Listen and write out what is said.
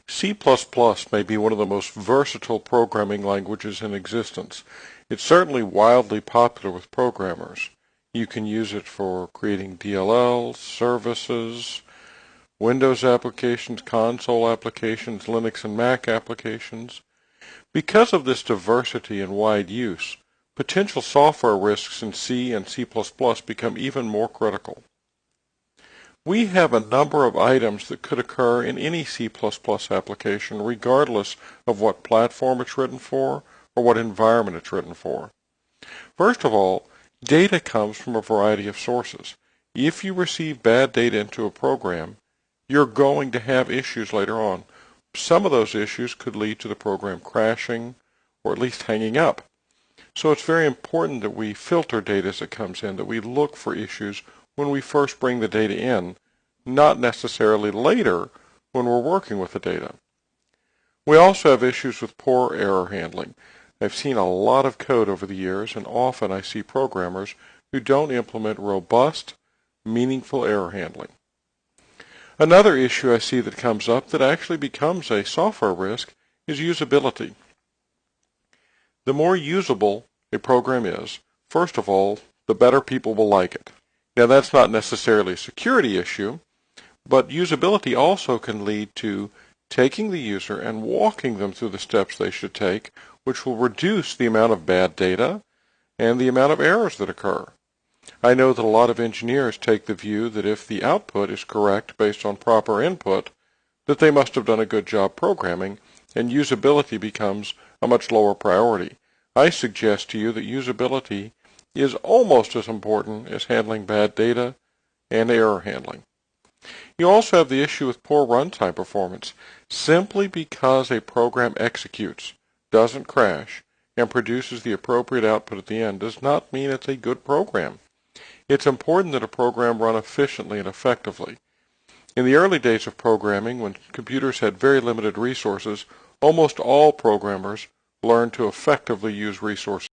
C++ may be one of the most versatile programming languages in existence. It's certainly wildly popular with programmers. You can use it for creating DLLs, services, Windows applications, console applications, Linux and Mac applications. Because of this diversity and wide use, potential software risks in C and C++ become even more critical. We have a number of items that could occur in any C++ application regardless of what platform it's written for or what environment it's written for. First of all, data comes from a variety of sources. If you receive bad data into a program, you're going to have issues later on. Some of those issues could lead to the program crashing or at least hanging up. So it's very important that we filter data as it comes in, that we look for issues when we first bring the data in, not necessarily later when we're working with the data. We also have issues with poor error handling. I've seen a lot of code over the years, and often I see programmers who don't implement robust, meaningful error handling. Another issue I see that comes up that actually becomes a software risk is usability. The more usable a program is, first of all, the better people will like it. Now, that's not necessarily a security issue, but usability also can lead to taking the user and walking them through the steps they should take, which will reduce the amount of bad data and the amount of errors that occur. I know that a lot of engineers take the view that if the output is correct based on proper input, that they must have done a good job programming, and usability becomes a much lower priority. I suggest to you that usability is almost as important as handling bad data and error handling. You also have the issue with poor runtime performance. Simply because a program executes, doesn't crash, and produces the appropriate output at the end does not mean it's a good program. It's important that a program run efficiently and effectively. In the early days of programming, when computers had very limited resources, almost all programmers learned to effectively use resources